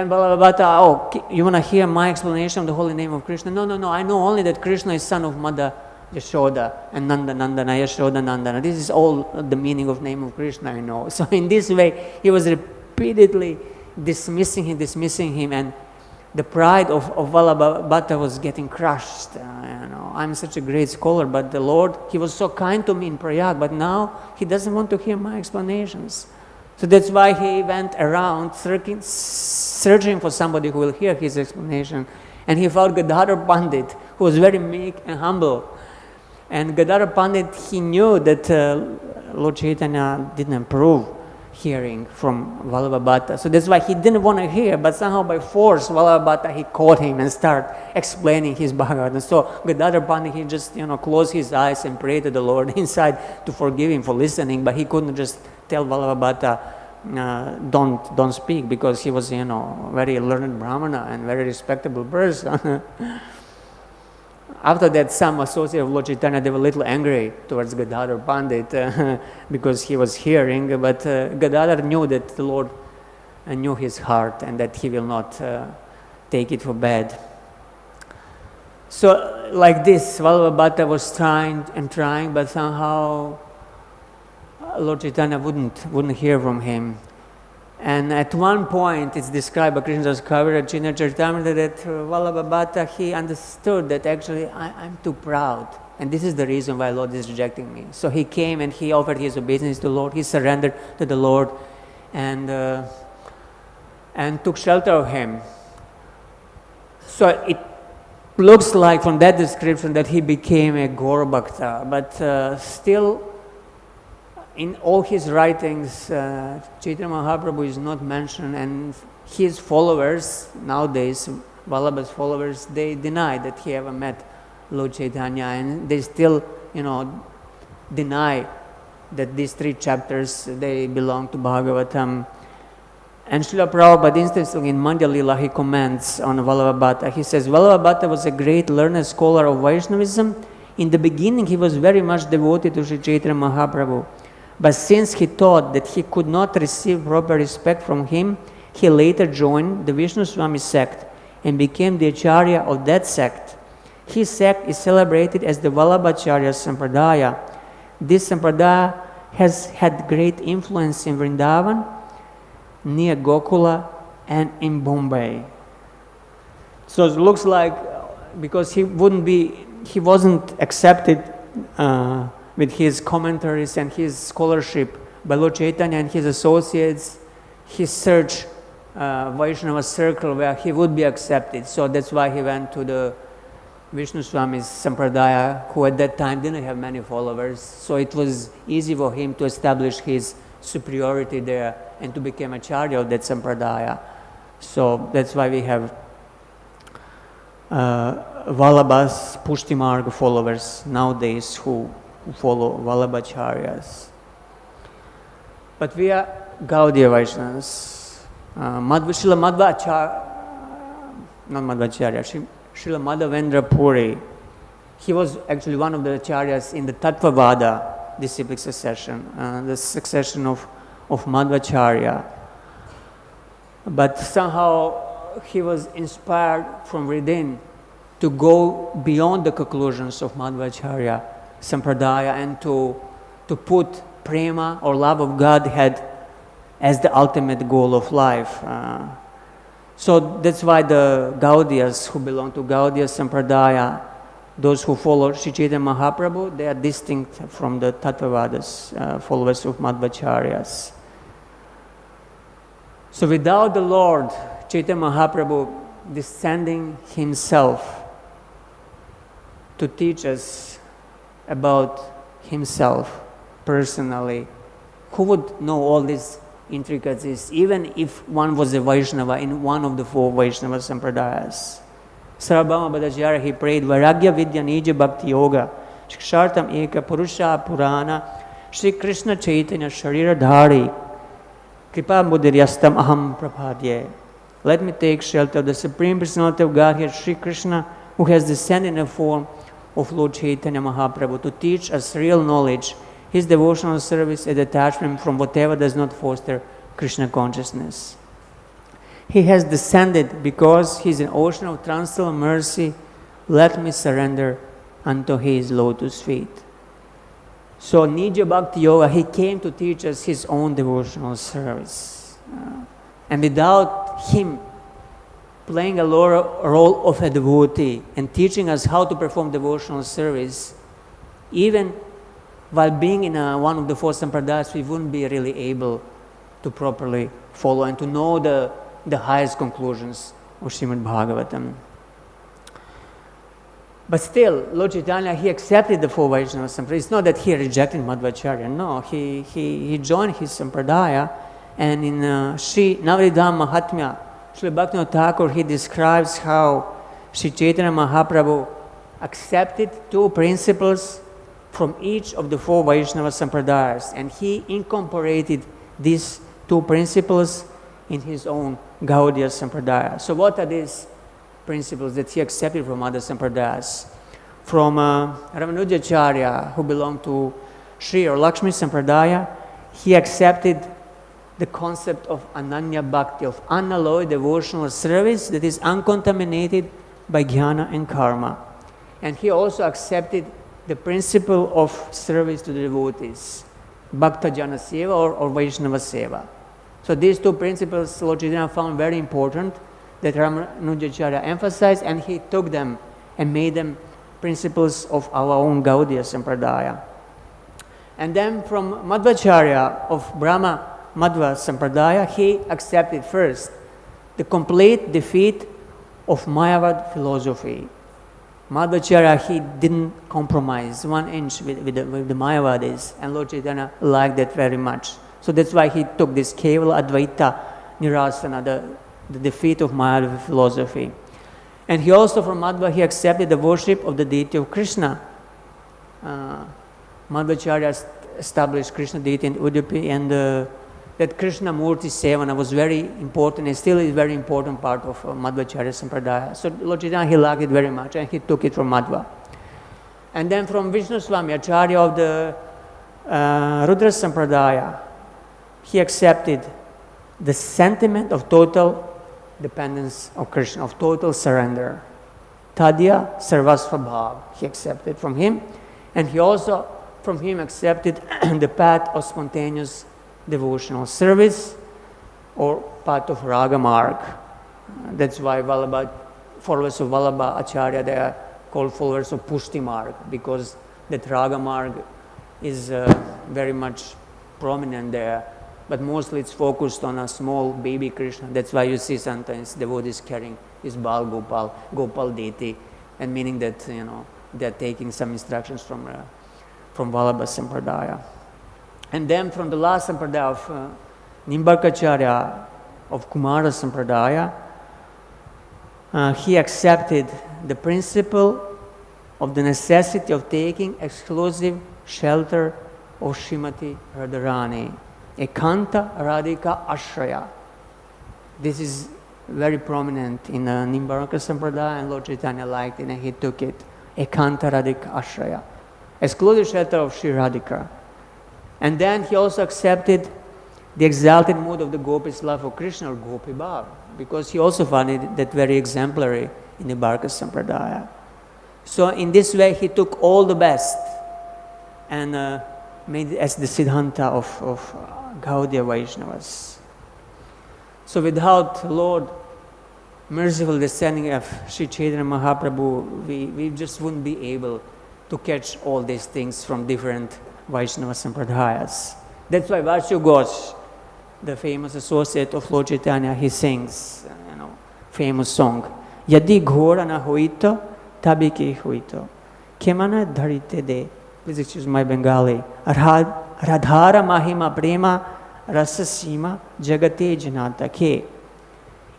[SPEAKER 1] Vallabhabhata, you want to hear my explanation of the holy name of Krishna? No, I know only that Krishna is son of Mother Yashoda and Nandana, Yashoda Nandana. This is all the meaning of name of Krishna, I know. So in this way, he was repeatedly dismissing him, and the pride of Vallabhabhata was getting crushed. I'm such a great scholar, but the Lord, he was so kind to me in Prayag, but now he doesn't want to hear my explanations. So that's why he went around searching for somebody who will hear his explanation. And he found Gadadhar Pandit, who was very meek and humble. And Gadadhar Pandit, he knew that Lord Chaitanya didn't approve hearing from Vallabhabhata. So that's why he didn't want to hear, but somehow by force, Vallabhabhata, he caught him and started explaining his Bhagavatam. So Gadadhar Pandit, he just closed his eyes and prayed to the Lord inside to forgive him for listening, but he couldn't just tell Vallabhabhata, don't speak, because he was very learned Brahmana and very respectable person. After that, some associate of Lord Chaitanya, they were a little angry towards Gadadhar Pandit because he was hearing, but Gadadhar knew that the Lord knew his heart and that he will not take it for bad. So like this, Vallabhabhata was trying, but somehow Lord Chaitanya wouldn't hear from him. And at one point, it's described by Krishnadas Kaviraj Chaitanya Charitamrita that Vallabhabhata, he understood that actually I'm too proud. And this is the reason why Lord is rejecting me. So he came and he offered his obeisance to the Lord. He surrendered to the Lord and took shelter of him. So it looks like from that description that he became a Gaura Bhakta. But still, in all his writings, Chaitanya Mahaprabhu is not mentioned, and his followers nowadays, Vallabha's followers, they deny that he ever met Lord Chaitanya, and they still, deny that these 3 chapters, they belong to Bhagavatam. And Srila Prabhupada, instantly in Mandya Lila, he comments on Vallabhabhata. He says, Vallabhabhata was a great learned scholar of Vaishnavism. In the beginning, he was very much devoted to Sri Chaitanya Mahaprabhu. But since he thought that he could not receive proper respect from him, he later joined the Vishnu Swami sect and became the Acharya of that sect. His sect is celebrated as the Vallabhacharya Sampradaya. This Sampradaya has had great influence in Vrindavan, near Gokula, and in Bombay. So it looks like because he wasn't accepted with his commentaries and his scholarship by Lord Chaitanya and his associates, he searched Vaishnava circle where he would be accepted. So that's why he went to the
[SPEAKER 2] Vishnu Swami's Sampradaya, who at that time didn't have many followers, so it was easy for him to establish his superiority there and to become Acharya of that Sampradaya. So that's why we have Vallabha's Pushtimarga followers nowadays who follow Vallabhacharyas. But we are Gaudiya Vaishnavas. Srila Madhavendra Puri, he was actually one of the acharyas in the Tattvavada disciplic succession, the succession of Madhvacharya. But somehow he was inspired from within to go beyond the conclusions of Madhvacharya Sampradaya and to put prema or love of Godhead as the ultimate goal of life. So that's why the Gaudiyas who belong to Gaudiya Sampradaya, those who follow Sri Chaitanya Mahaprabhu, they are distinct from the Tattvavadas, followers of Madhvacharyas. So without the Lord Chaitanya Mahaprabhu descending himself to teach us about himself personally, who would know all these intricacies, even if one was a Vaishnava in one of the 4 Vaishnava Sampradayas? Sarvabhauma Bhattacharya, he prayed, Vairagya Vidya Nija Bhakti Yoga, Shikshartam Eka Purusha Purana, Shri Krishna Chaitanya Sharira Dhari, Kripa Mudiryastam Aham Prapadye. Let me take shelter of the Supreme Personality of Godhead, Shri Krishna, who has descended in the form of Lord Chaitanya Mahaprabhu to teach us real knowledge, his devotional service and detachment from whatever does not foster Krishna consciousness. He has descended because he is an ocean of transcendental mercy. Let me surrender unto his lotus feet. So Nija Bhakti Yoga, he came to teach us his own devotional service. And without him playing a role of a devotee and teaching us how to perform devotional service, even while being in one of the 4 sampradayas, we wouldn't be really able to properly follow and to know the highest conclusions of Srimad Bhagavatam. But still, Lord Chaitanya, he accepted the 4 Vaishnava Sampradaya. It's not that he rejected Madhvacharya. No, he joined his Sampradaya, and in Sri Navaridham Mahatmya, Srila Bhaktivinoda Thakur, he describes how Sri Chaitanya Mahaprabhu accepted 2 principles from each of the 4 Vaishnava Sampradayas, and he incorporated these 2 principles in his own Gaudiya Sampradaya. So what are these principles that he accepted from other Sampradayas? From Ramanujacharya, who belonged to Sri or Lakshmi Sampradaya, he accepted the concept of Ananya Bhakti, of unalloyed devotional service that is uncontaminated by jnana and karma. And he also accepted the principle of service to the devotees, Bhakta Jana Seva or Vaishnava Seva. So these 2 principles Lord Chaitanya found very important that Ramanujacharya emphasized, and he took them and made them principles of our own Gaudiya Sampradaya. And then from Madhvacharya of Brahma Madhva Sampradaya, he accepted first the complete defeat of Mayavad philosophy. Madhvacharya, he didn't compromise 1 inch with the Mayavadis, and Lord Chaitanya liked that very much. So that's why he took this Kevala Advaita Nirasana, the defeat of Mayavad philosophy. And he also, from Madhva, he accepted the worship of the deity of Krishna. Madhvacharya established Krishna deity in Udupi, and that Krishna Murti Sevana was very important and still is a very important part of Madhvacharya Sampradaya. So Lord Chaitanya, he liked it very much, and he took it from Madhva. And then from Vishnu Swami, Acharya of the Rudra Sampradaya, he accepted the sentiment of total dependence of Krishna, of total surrender. Tadya Sarvasva Bhav, he accepted from him, and he also from him accepted the path of spontaneous devotional service or path of Raga Marg. That's why followers of Vallabha Acharya, they are called followers of Pushti Marg, because that Raga Marg is very much prominent there, but mostly it's focused on a small baby Krishna. That's why you see sometimes devotees carrying his Bal Gopal deity and meaning that, they're taking some instructions from Vallabha Sampradaya. And then from the last Sampradaya of Nimbarkacharya of Kumara Sampradaya, he accepted the principle of the necessity of taking exclusive shelter of Srimati Radharani, Ekanta Radhika Ashraya. This is very prominent in Nimbarka Sampradaya, and Lord Chaitanya liked it and he took it. Ekanta Radhika Ashraya, exclusive shelter of Sri Radhika. And then he also accepted the exalted mood of the Gopis' love for Krishna, or Gopi Bhav, because he also found that very exemplary in the Nimbarka Sampradaya. So in this way he took all the best and made it as the Siddhanta of Gaudiya Vaishnavas. So without Lord merciful descending of Sri Chaitanya Mahaprabhu, we just wouldn't be able to catch all these things from different Vaishnava Sampradayas. That's why Vasu Ghosh, the famous associate of Lord Chaitanya, he sings, famous song, Yadi Ghora na hoito, tabi ki hoito. Kemana dharite de. Please excuse my Bengali. Radhara mahima prema rasasima jagate janata ke.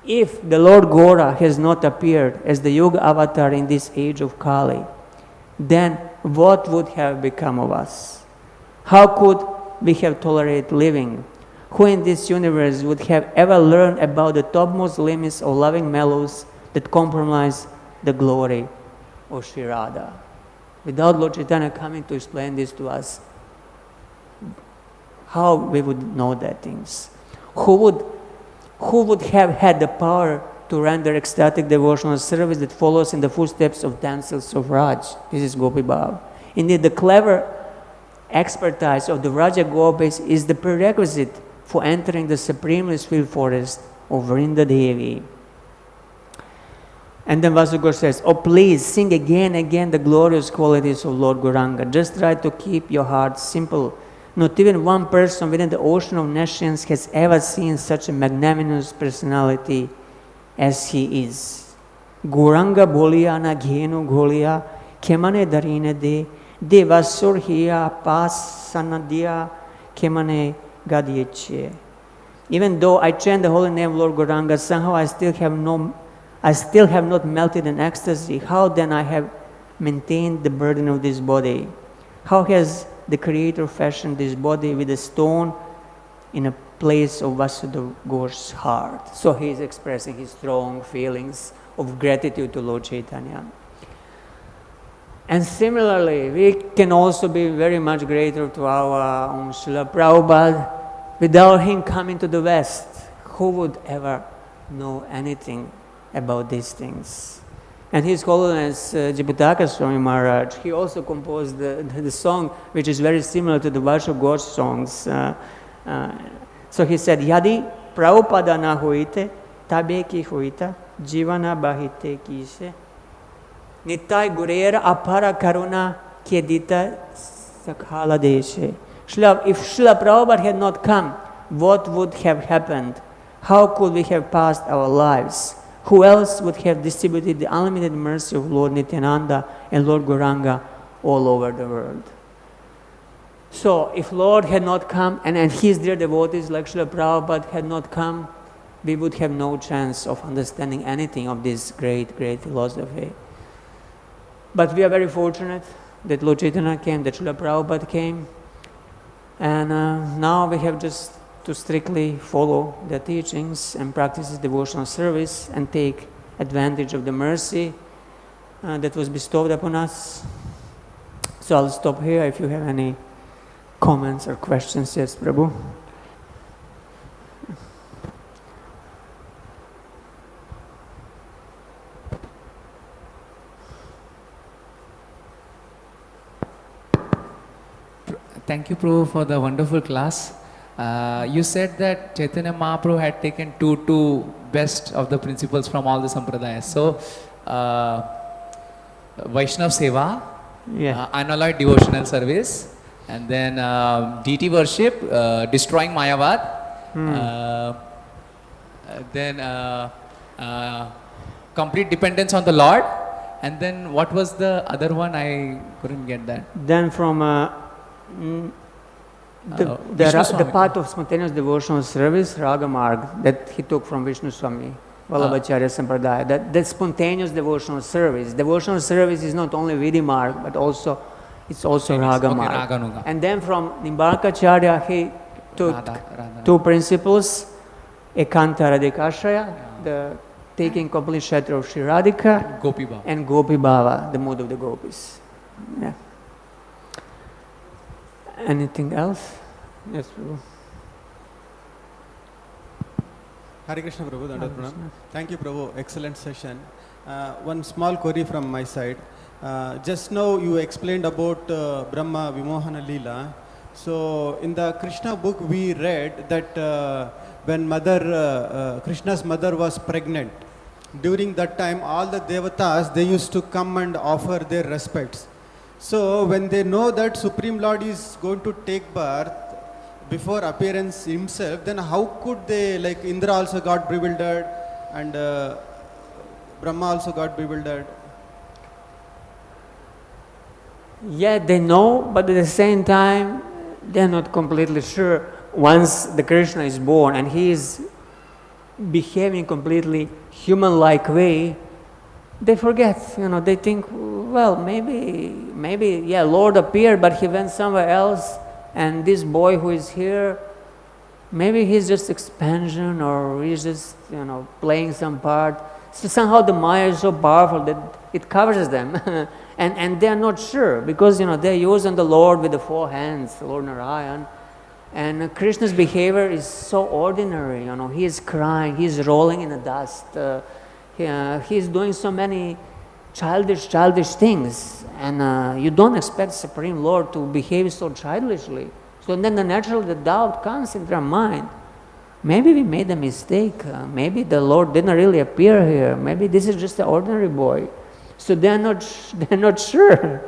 [SPEAKER 2] If the Lord Gora has not appeared as the Yoga avatar in this age of Kali, then what would have become of us? How could we have tolerated living? Who in this universe would have ever learned about the topmost limits of loving mellows that compromise the glory of Sri Radha? Without Lord Chaitanya coming to explain this to us, how we would know that things? Who would have had the power to render ecstatic devotional service that follows in the footsteps of damsels of Raj? This is Gopi Bhav. Indeed, the clever expertise of the Raja Gopis is the prerequisite for entering the supremely sweet forest of Vrinda Devi. And then Vasugar says, oh please sing again and again the glorious qualities of Lord Gauranga. Just try to keep your heart simple. Not even one person within the ocean of nations has ever seen such a magnanimous personality as he is. Gauranga bolia na ghenu gholia, kemane darine de vasur hiya pasanadya kemane gadyeche. Even though I chant the holy name of Lord Gauranga, somehow I still have not melted in ecstasy. How then I have maintained the burden of this body? How has the Creator fashioned this body with a stone in a place of Vasudeva Ghosh's heart? So he is expressing his strong feelings of gratitude to Lord Chaitanya. And similarly, we can also be very much grateful to our own Srila Prabhupada. Without him coming to the West, who would ever know anything about these things? And His Holiness Jipataka Swami Maharaj, he also composed the song which is very similar to the Vasu Ghosh songs. So he said, Yadi Prabhupada na hoite, tabe ki hoita, jivana bahite kise, nitai gurera apara karuna kedita sakhala deshe. If Srila Prabhupada had not come, what would have happened? How could we have passed our lives? Who else would have distributed the unlimited mercy of Lord Nityananda and Lord Gauranga all over the world? So, if Lord had not come, and His dear devotees like Srila Prabhupada had not come, we would have no chance of understanding anything of this great, great philosophy. But we are very fortunate that Lord Chaitanya came, that Srila Prabhupada came, and now we have just to strictly follow the teachings and practice this devotional service and take advantage of the mercy that was bestowed upon us. So I'll stop here. If you have any comments or questions, yes, Prabhu.
[SPEAKER 3] Thank you, Prabhu, for the wonderful class. You said that Chaitanya Mahaprabhu had taken two best of the principles from all the sampradayas. So, Vaishnav Seva, unalloyed devotional service, and then deity worship, destroying Mayavad, then complete dependence on the Lord, And then what was the other one? I couldn't get that.
[SPEAKER 2] Then from
[SPEAKER 3] Vishnu
[SPEAKER 2] the
[SPEAKER 3] Swami.
[SPEAKER 2] path of spontaneous devotional service, Raga Marg, that he took from Vishnu Swami, Vallabhacharya Sampradaya, that spontaneous devotional service. Devotional service is not only Vidhi Marg, but also it's also Raga
[SPEAKER 3] Okay,
[SPEAKER 2] Marg.
[SPEAKER 3] Raganuga.
[SPEAKER 2] And then from Nimbarkacharya, he took
[SPEAKER 3] Radha.
[SPEAKER 2] two principles, Ekanta Radhikashraya, the taking complete shelter of Shri Radhika,
[SPEAKER 3] Gopi Baba.
[SPEAKER 2] and Gopi Bhava, the mood of the gopis. Yeah. Anything else? Yes, Prabhu.
[SPEAKER 4] Hare Krishna Prabhu, Dandavat Pranam. Thank you Prabhu, excellent session. One small query from my side. Just now you explained about Brahma Vimohana Leela. So in the Krishna book we read that when Krishna's mother was pregnant, during that time all the devatas, they used to come and offer their respects. So when they know that Supreme Lord is going to take birth before appearance himself, then how could they, like Indra also got bewildered and Brahma also got bewildered?
[SPEAKER 2] Yeah, they know, but at the same time, they're not completely sure. Once the Krishna is born and he is behaving completely human-like way, they forget, they think, well, maybe, yeah, Lord appeared, but he went somewhere else, and this boy who is here, maybe he's just expansion, or he's just, playing some part. So somehow the Maya is so powerful that it covers them, and they are not sure, because, they're using the Lord with the four hands, Lord Narayan, and Krishna's behavior is so ordinary, he is crying, he is rolling in the dust, he is doing so many childish things, and you don't expect Supreme Lord to behave so childishly. So then the doubt comes in their mind. Maybe we made a mistake. Maybe the Lord didn't really appear here. Maybe this is just an ordinary boy. So they're not sure.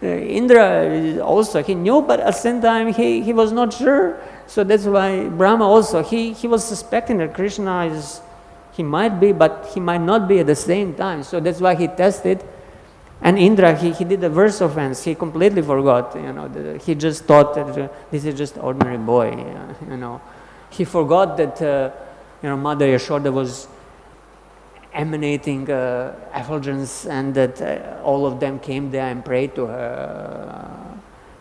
[SPEAKER 2] Indra also, he knew, but at the same time he was not sure. So that's why Brahma also, he was suspecting that Krishna is, he might be, but he might not be at the same time. So that's why he tested. And Indra, he did a worse offense. He completely forgot, he just thought that this is just an ordinary boy, He forgot that, Mother Yashoda was emanating effulgence, and that all of them came there and prayed to her.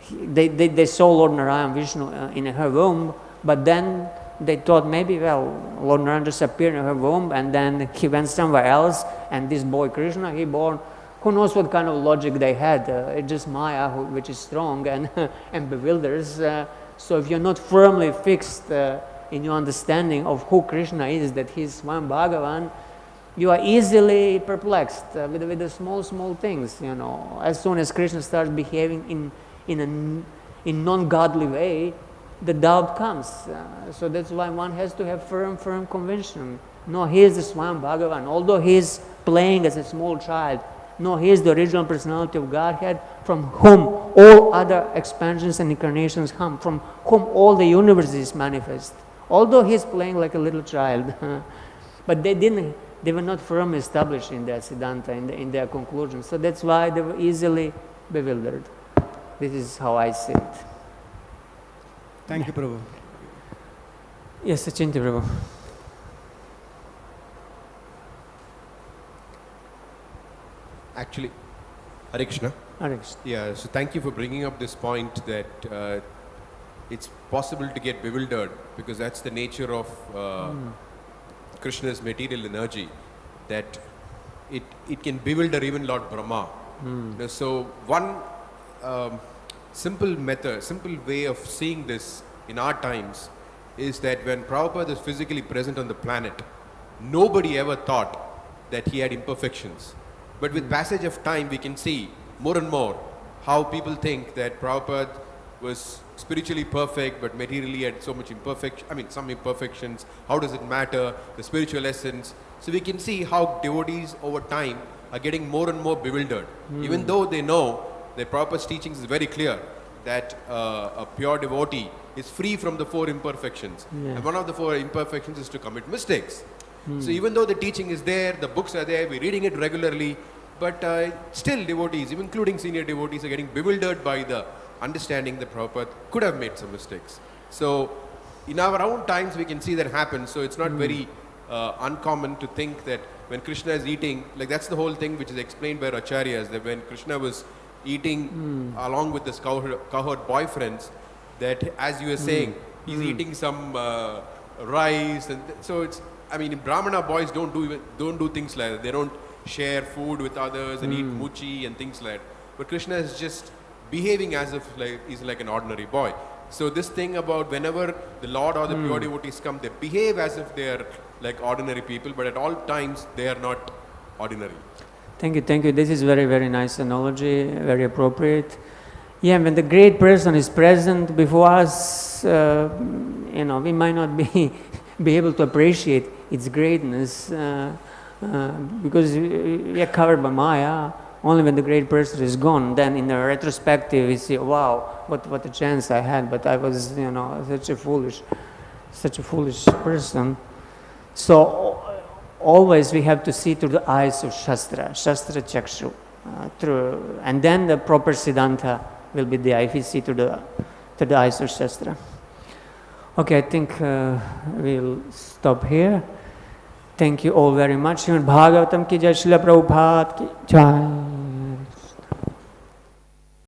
[SPEAKER 2] They saw Lord Narayan Vishnu in her womb, but then they thought maybe, Lord Narayan just appeared in her womb, and then he went somewhere else, and this boy Krishna, he born. Who knows what kind of logic they had? It's just Maya, which is strong and bewilders. So if you're not firmly fixed in your understanding of who Krishna is, that he's Swam Bhagavan, you are easily perplexed with the small things. As soon as Krishna starts behaving in non-godly way, the doubt comes. So that's why one has to have firm conviction. No, he is the Swam Bhagavan. Although he is playing as a small child, no, he is the original personality of Godhead, from whom all other expansions and incarnations come, from whom all the universes manifest. Although he is playing like a little child, but they were not firmly established in their Siddhanta, in their conclusion. So that's why they were easily bewildered. This is how I see it.
[SPEAKER 4] Thank you, Prabhu.
[SPEAKER 2] Yes, Achinti Prabhu.
[SPEAKER 5] Actually, Hare Krishna.
[SPEAKER 2] Hare Krishna.
[SPEAKER 5] Yeah, so thank you for bringing up this point that it's possible to get bewildered, because that's the nature of Krishna's material energy, that it can bewilder even Lord Brahma. So one simple way of seeing this in our times is that when Prabhupada is physically present on the planet, nobody ever thought that he had imperfections. But with passage of time, we can see more and more how people think that Prabhupada was spiritually perfect, but materially had so much some imperfections. How does it matter? The spiritual essence. So we can see how devotees over time are getting more and more bewildered, even though they know that Prabhupada's teachings is very clear that a pure devotee is free from the four imperfections.
[SPEAKER 2] Yeah.
[SPEAKER 5] And one of the four imperfections is to commit mistakes. So even though the teaching is there, the books are there, we're reading it regularly, But still devotees, even including senior devotees, are getting bewildered by the understanding that Prabhupada could have made some mistakes. So in our own times we can see that happen, so it's not very uncommon to think that when Krishna is eating, like that's the whole thing which is explained by Acharyas, that when Krishna was eating along with his cowherd boyfriends, that as you were saying, he's eating some rice, and so it's, I mean, Brahmana boys don't do things like that. They don't share food with others and eat muchi and things like that. But Krishna is just behaving as if like he's like an ordinary boy. So this thing about whenever the Lord or the pure devotees come, they behave as if they are like ordinary people, but at all times they are not ordinary.
[SPEAKER 2] Thank you, thank you. This is very, very nice analogy, very appropriate. Yeah, when the great person is present before us, we might not be able to appreciate its greatness because we are covered by Maya. Only when the great person is gone, then in the retrospective we see, wow, what a chance I had, but I was, such a foolish person. So always we have to see through the eyes of Shastra Chakshu, and then the proper Siddhanta will be there if we see through the eyes of Shastra. Okay, I think we'll stop here. Thank you all very much. Srimad Bhagavatam ki jai, Srila Prabhupada ki jai.